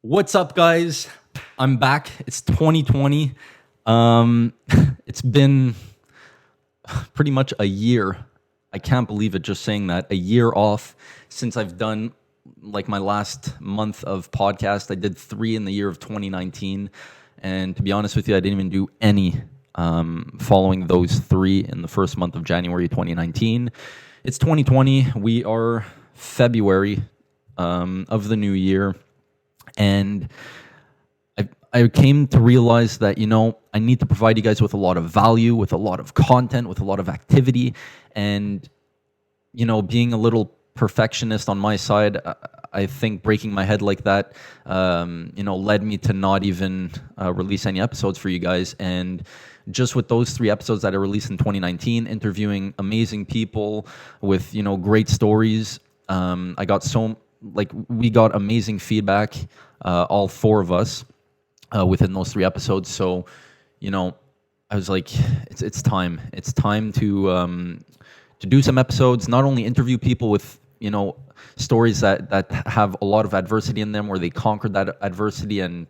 What's up, guys? I'm back. It's 2020. It's been pretty much a year. I can't believe it just saying that. A year off since I've done like my last month of podcast. I did 3 in the year of 2019. And to be honest with you, I didn't even do any following those 3 in the first month of January 2019. It's 2020. We are February of the new year. And I came to realize that, I need to provide you guys with a lot of value, with a lot of content, with a lot of activity. And, being a little perfectionist on my side, I think breaking my head like that, led me to not even release any episodes for you guys. And just with those 3 episodes that I released in 2019, interviewing amazing people with, great stories, we got amazing feedback, all 4 of us, within those 3 episodes. So, I was like, it's time. It's time to do some episodes, not only interview people with, stories that have a lot of adversity in them, where they conquered that adversity and,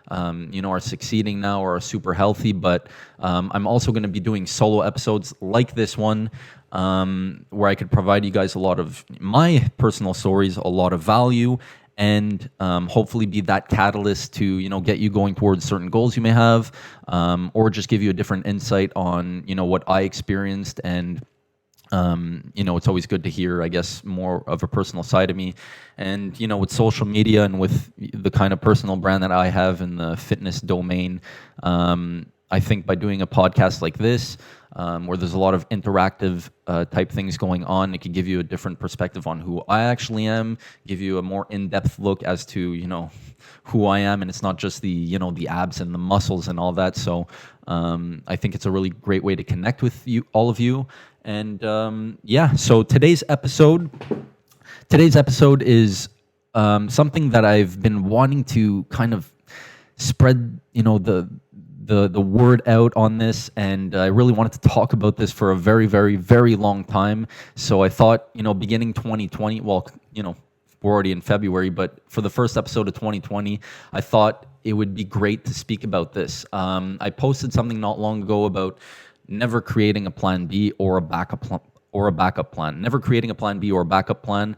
are succeeding now or are super healthy. But I'm also going to be doing solo episodes like this one, where I could provide you guys a lot of my personal stories, a lot of value, and hopefully be that catalyst to get you going towards certain goals you may have, or just give you a different insight on what I experienced. And it's always good to hear, I guess, more of a personal side of me. And with social media and with the kind of personal brand that I have in the fitness domain, I think by doing a podcast like this, where there's a lot of interactive type things going on, it could give you a different perspective on who I actually am, give you a more in-depth look as to who I am, and it's not just the the abs and the muscles and all that. So I think it's a really great way to connect with you, all of you. And so today's episode is something that I've been wanting to kind of spread the word out on this, and I really wanted to talk about this for a very, very, very long time. So I thought, beginning 2020, well, we're already in February, but for the first episode of 2020, I thought it would be great to speak about this. I posted something not long ago about never creating a plan B or a backup plan. Never creating a plan B or a backup plan.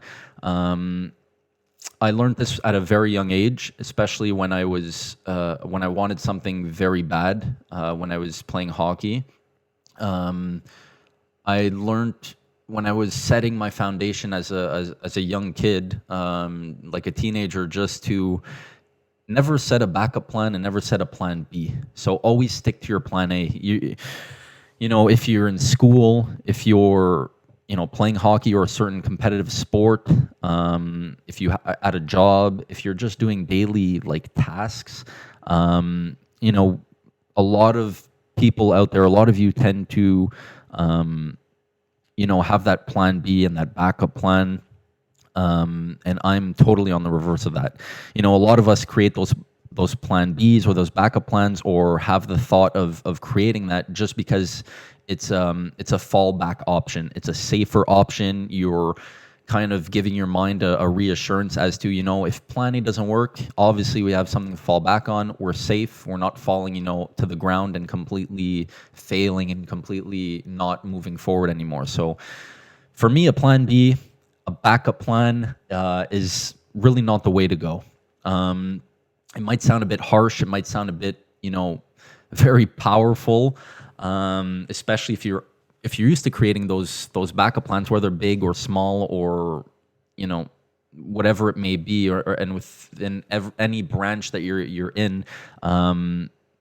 I learned this at a very young age, especially when I wanted something very bad, when I was playing hockey. I learned when I was setting my foundation as a young kid, like a teenager, just to never set a backup plan and never set a plan B. So always stick to your plan A. If you're in school, if you're playing hockey or a certain competitive sport, if you at a job, if you're just doing daily tasks, a lot of people out there, a lot of you tend to, have that plan B and that backup plan. And I'm totally on the reverse of that. A lot of us create those plan Bs or those backup plans, or have the thought of creating that just because it's a fallback option. It's a safer option. You're kind of giving your mind a reassurance as to, if plan A doesn't work, obviously we have something to fall back on. We're safe. We're not falling, to the ground and completely failing and completely not moving forward anymore. So for me, a plan B, a backup plan, is really not the way to go. It might sound a bit harsh. It might sound a bit, very powerful, especially if you're used to creating those backup plans, whether big or small or whatever it may be, and within any branch that you're in.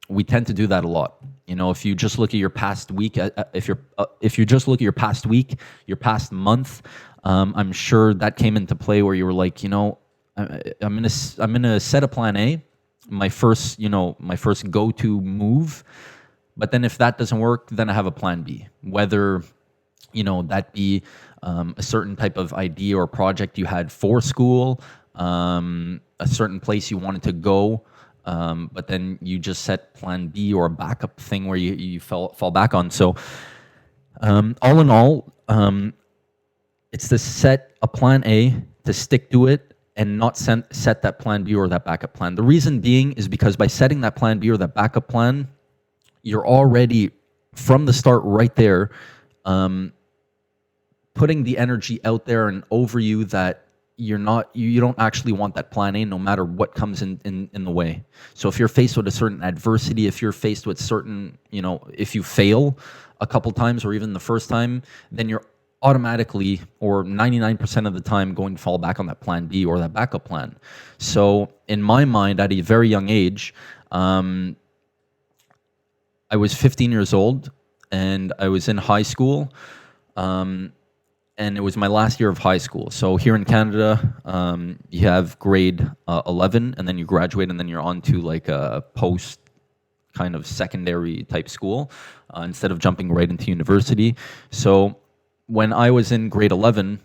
We tend to do that a lot. If you just look at your past week, if you just look at your past week, your past month, I'm sure that came into play where you were like, I'm gonna set a plan A, my first go-to move. But then if that doesn't work, then I have a plan B. Whether that be a certain type of idea or project you had for school, a certain place you wanted to go, but then you just set plan B or a backup thing where you fall back on. So all in all, it's to set a plan A, to stick to it, and not set that plan B or that backup plan. The reason being is because by setting that plan B or that backup plan, you're already from the start right there, putting the energy out there and over you that you don't actually want that plan A no matter what comes in the way. So if you're faced with a certain adversity, if you're faced with certain, if you fail a couple times or even the first time, then you're automatically or 99% of the time going to fall back on that plan B or that backup plan. So in my mind, at a very young age, I was 15 years old and I was in high school. And it was my last year of high school. So here in Canada, you have grade 11, and then you graduate, and then you're on to like a post kind of secondary type school instead of jumping right into university. So when I was in grade 11,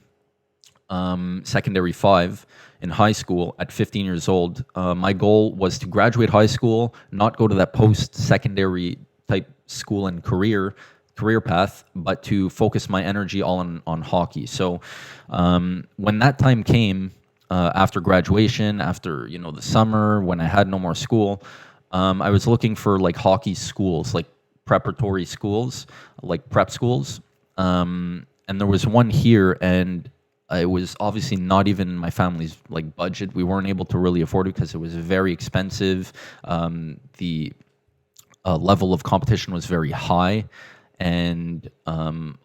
secondary 5 in high school at 15 years old, my goal was to graduate high school, not go to that post secondary type school and career path, but to focus my energy all on hockey. So when that time came, after graduation, after the summer, when I had no more school, I was looking for like hockey schools, like preparatory schools, like prep schools, and there was one here, and it was obviously not even in my family's like budget. We weren't able to really afford it because it was very expensive. The level of competition was very high. And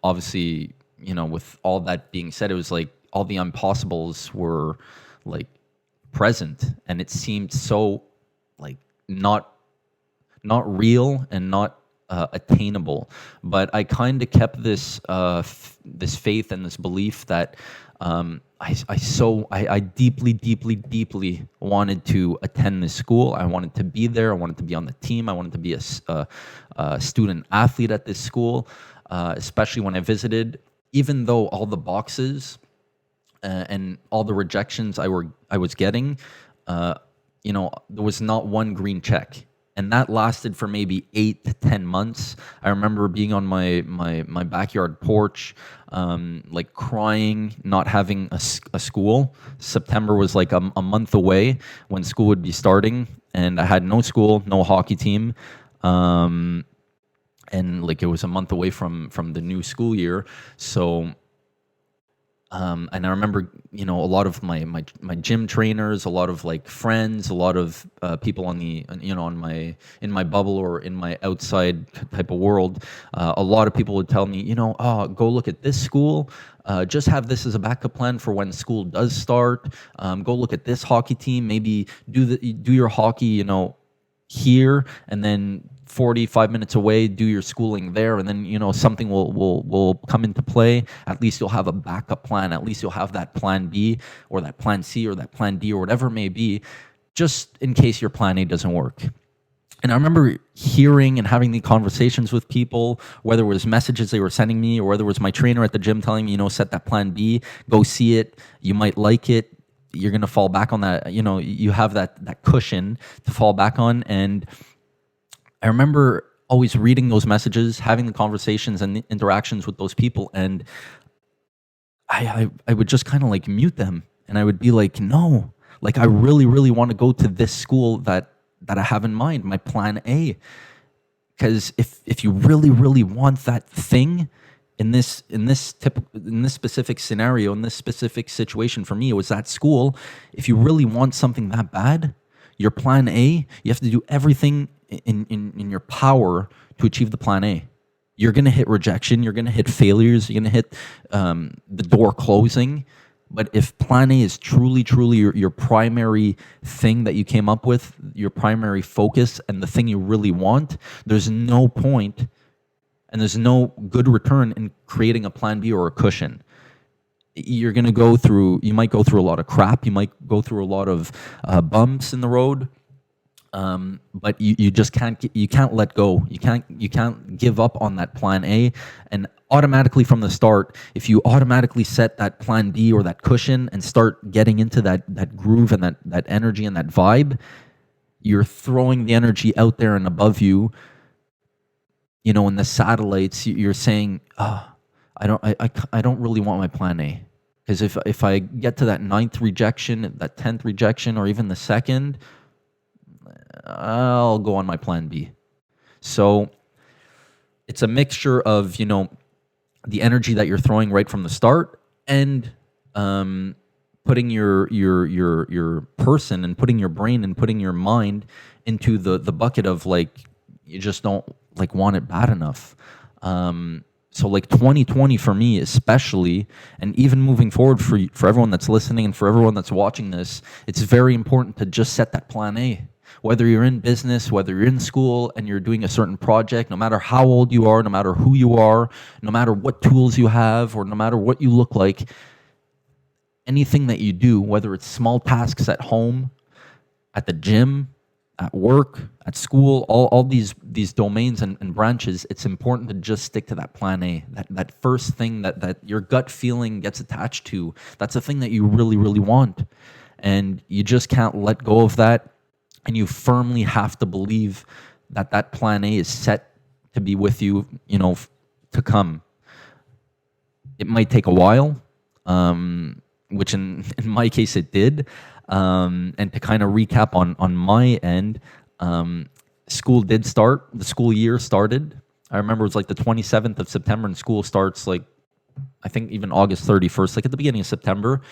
obviously, with all that being said, it was like all the impossibles were like present, and it seemed so like not real and not attainable. But I kind of kept this this faith and this belief that I deeply wanted to attend this school. I wanted to be there. I wanted to be on the team. I wanted to be a student athlete at this school, especially when I visited. Even though all the boxes and all the rejections I was getting, there was not one green check. And that lasted for maybe 8 to 10 months. I remember being on my backyard porch, like crying, not having a school. September was like a month away when school would be starting, and I had no school, no hockey team, and like it was a month away from the new school year. So. And I remember, a lot of my gym trainers, a lot of like friends, a lot of people on the, in my bubble or in my outside type of world. A lot of people would tell me, go look at this school. Just have this as a backup plan for when school does start. Go look at this hockey team. Maybe do your hockey, here, and then 45 minutes away, do your schooling there, and then something will come into play. At least you'll have a backup plan. At least you'll have that plan B or that plan C or that plan D or whatever it may be, just in case your plan A doesn't work. And I remember hearing and having the conversations with people, whether it was messages they were sending me or whether it was my trainer at the gym telling me, set that plan B, go see it, you might like it, you're going to fall back on that, you have that cushion to fall back on. And I remember always reading those messages, having the conversations and the interactions with those people, and I would just kind of like mute them, and I would be like, no, like I really want to go to this school that I have in mind, my plan A, because if you really want that thing in this specific scenario, in this specific situation, for me it was that school. If you really want something that bad, your plan A, you have to do everything in your power to achieve the plan A. You're going to hit rejection. You're going to hit failures. You're going to hit the door closing. But if plan A is truly your primary thing that you came up with, your primary focus and the thing you really want, there's no point and there's no good return in creating a plan B or a cushion. You might go through a lot of crap. You might go through a lot of bumps in the road. But you just can't let go. You can't give up on that plan A. And automatically from the start, if you automatically set that plan B or that cushion and start getting into that groove and that energy and that vibe, you're throwing the energy out there and above you. In the satellites, you're saying, I don't really want my plan A, Because if I get to that ninth rejection, that 10th rejection, or even the second, I'll go on my plan B. So it's a mixture of, the energy that you're throwing right from the start, and putting your person and putting your brain and putting your mind into the bucket of like, you just don't like want it bad enough. So like 2020 for me especially, and even moving forward for everyone that's listening and for everyone that's watching this, it's very important to just set that plan A. Whether you're in business, whether you're in school and you're doing a certain project, no matter how old you are, no matter who you are, no matter what tools you have, or no matter what you look like, anything that you do, whether it's small tasks at home, at the gym, at work, at school, all these domains and branches, it's important to just stick to that plan A, that first thing that your gut feeling gets attached to. That's the thing that you really, really want. And you just can't let go of that. And you firmly have to believe that plan A is set to be with you, to come. It might take a while, which in my case it did. And to kind of recap on my end, school did start. The school year started. I remember it was like the 27th of September, and school starts like, I think even August 31st, like at the beginning of September,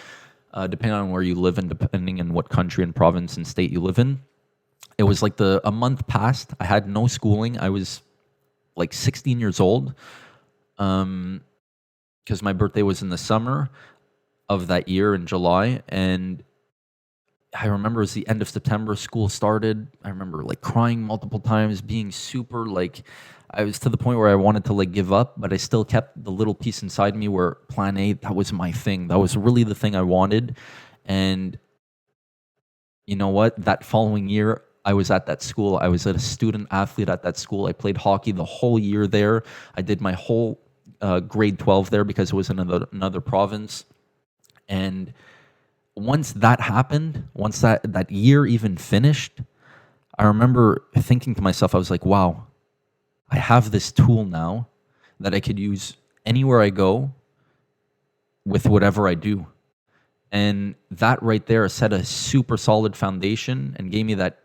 depending on where you live and depending on what country and province and state you live in. It was like a month passed. I had no schooling. I was like 16 years old, because my birthday was in the summer of that year in July. And I remember it was the end of September, school started. I remember like crying multiple times, being super like, I was to the point where I wanted to like give up, but I still kept the little piece inside me where plan A, that was my thing. That was really the thing I wanted. And you know what? That following year, I was at that school. I was a student athlete at that school. I played hockey the whole year there. I did my whole grade 12 there because it was in another province. And once that happened, once that year even finished, I remember thinking to myself, I was like, wow, I have this tool now that I could use anywhere I go with whatever I do. And that right there set a super solid foundation and gave me that,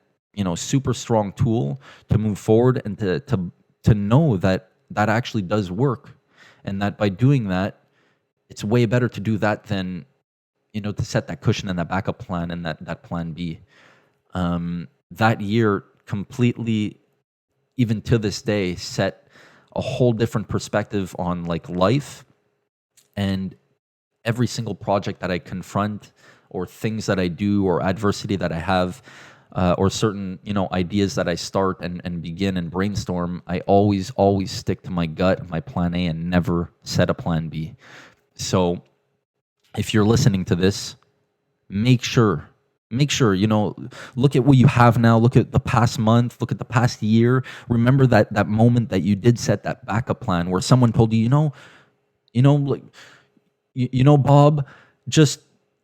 super strong tool to move forward and to know that actually does work. And that by doing that, it's way better to do that than, to set that cushion and that backup plan and that plan B. That year completely, even to this day, set a whole different perspective on like life and every single project that I confront, or things that I do, or adversity that I have, or certain, ideas that I start and begin and brainstorm. I always stick to my gut, my plan A, and never set a plan B. So if you're listening to this, make sure, look at what you have now, look at the past month, look at the past year. Remember that moment that you did set that backup plan where someone told you, Bob, just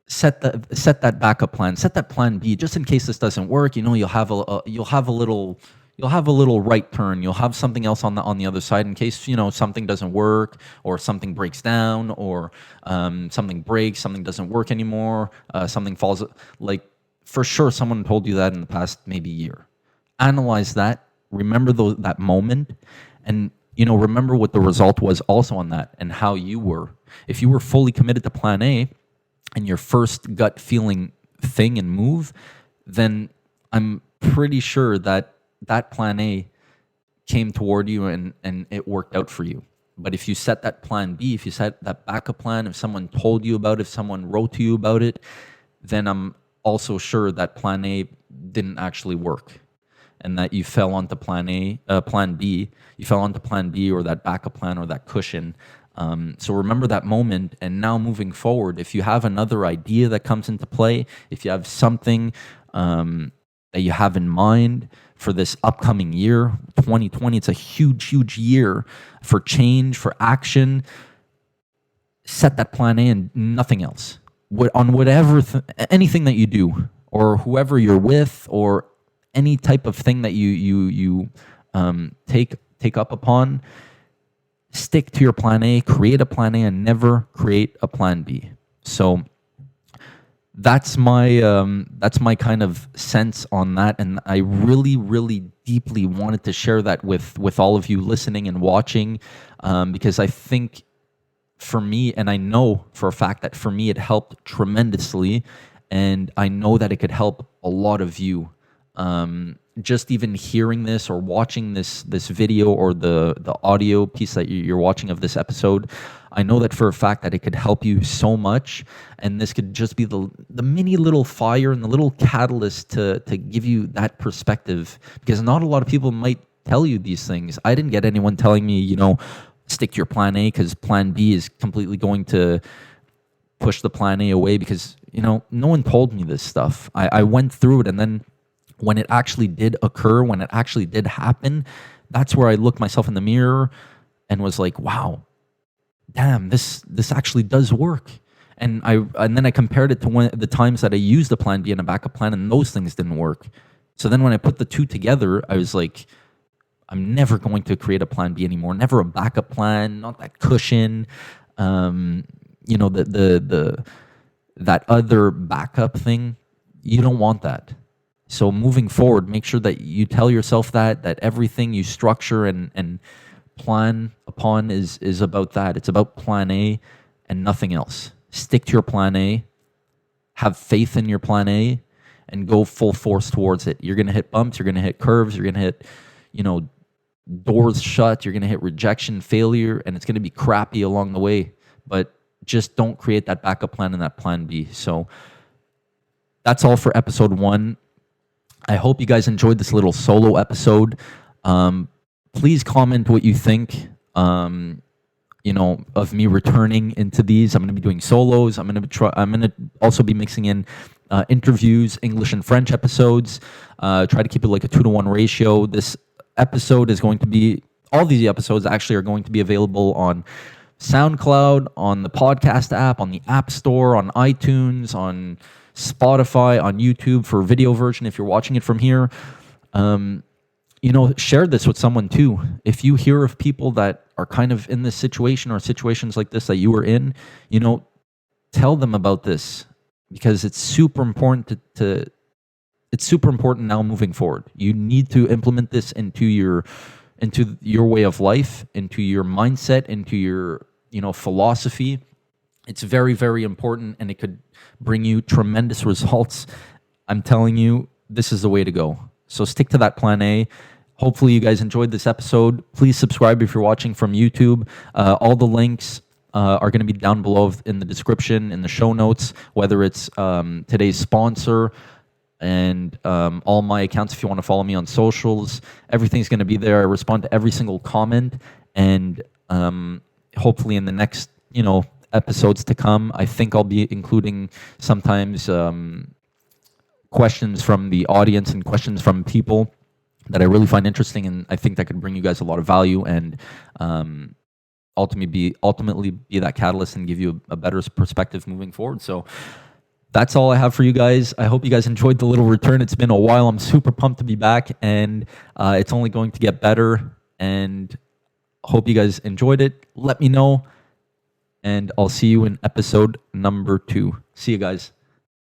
set that backup plan, set that plan B, just in case this doesn't work. You'll have a little right turn. You'll have something else on the other side in case something doesn't work, or something breaks down, or something breaks, something doesn't work anymore, something falls. Like, for sure, someone told you that in the past maybe year. Analyze that. Remember that moment, and remember what the result was also on that, and how you were. If you were fully committed to plan A and your first gut feeling thing and move, then I'm pretty sure that plan A came toward you and it worked out for you. But if you set that plan B, if you set that backup plan, if someone told you about it, if someone wrote to you about it, then I'm also sure that plan A didn't actually work, and that you fell onto plan B, you fell onto plan B, or that backup plan, or that cushion. So remember that moment, and now moving forward, if you have another idea that comes into play, if you have something that you have in mind for this upcoming year, 2020, it's a huge, huge year for change, for action. Set that plan A and nothing else. On whatever, anything that you do, or whoever you're with, or any type of thing that you take up upon, stick to your plan A, create a plan A, and never create a plan B. So that's my kind of sense on that, and I really, really deeply wanted to share that with all of you listening and watching, because I think for me, and I know for a fact that for me it helped tremendously, and I know that it could help a lot of you. Just even hearing this or watching this video or the audio piece that you're watching of this episode, I know that for a fact that it could help you so much, and this could just be the mini little fire and the little catalyst to give you that perspective, because not a lot of people might tell you these things. I didn't get anyone telling me, stick to your plan A, because plan B is completely going to push the plan A away, because no one told me this stuff. I went through it, and then when it actually did occur, when it actually did happen, that's where I looked myself in the mirror and was like, wow, damn, this actually does work. And then I compared it to the times that I used a plan B and a backup plan, and those things didn't work. So then when I put the two together, I was like, I'm never going to create a plan B anymore. Never a backup plan, not that cushion. That other backup thing, you don't want that. So moving forward, make sure that you tell yourself that everything you structure and plan upon is about that. It's about plan A and nothing else. Stick to your plan A, have faith in your plan A, and go full force towards it. You're going to hit bumps, you're going to hit curves, you're going to hit, doors shut, you're going to hit rejection, failure, and it's going to be crappy along the way. But just don't create that backup plan and that plan B. So that's all for episode 1. I hope you guys enjoyed this little solo episode. Please comment what you think, of me returning into these. I'm going to be doing solos. I'm going to also be mixing in interviews, English and French episodes. Try to keep it like a 2-to-1 ratio. This episode is going to be, all these episodes actually are going to be available on SoundCloud, on the podcast app, on the App Store, on iTunes, on Spotify, on YouTube for video version if you're watching it from here. Share this with someone too. If you hear of people that are kind of in this situation or situations like this that you were in, tell them about this, because it's super important it's super important now moving forward. You need to implement this into your way of life, into your mindset, into your philosophy. It's very, very important, and it could bring you tremendous results. I'm telling you, this is the way to go. So stick to that plan A. Hopefully you guys enjoyed this episode. Please subscribe if you're watching from YouTube. All the links are going to be down below in the description, in the show notes, whether it's today's sponsor and all my accounts if you want to follow me on socials. Everything's going to be there. I respond to every single comment, and hopefully in the next, episodes to come, I think I'll be including sometimes questions from the audience and questions from people that I really find interesting, and I think that could bring you guys a lot of value and ultimately be that catalyst and give you a better perspective moving forward. So that's all I have for you guys. I hope you guys enjoyed the little return. It's been a while. I'm super pumped to be back, and it's only going to get better, and hope you guys enjoyed it. Let me know, and I'll see you in episode number 2. See you guys.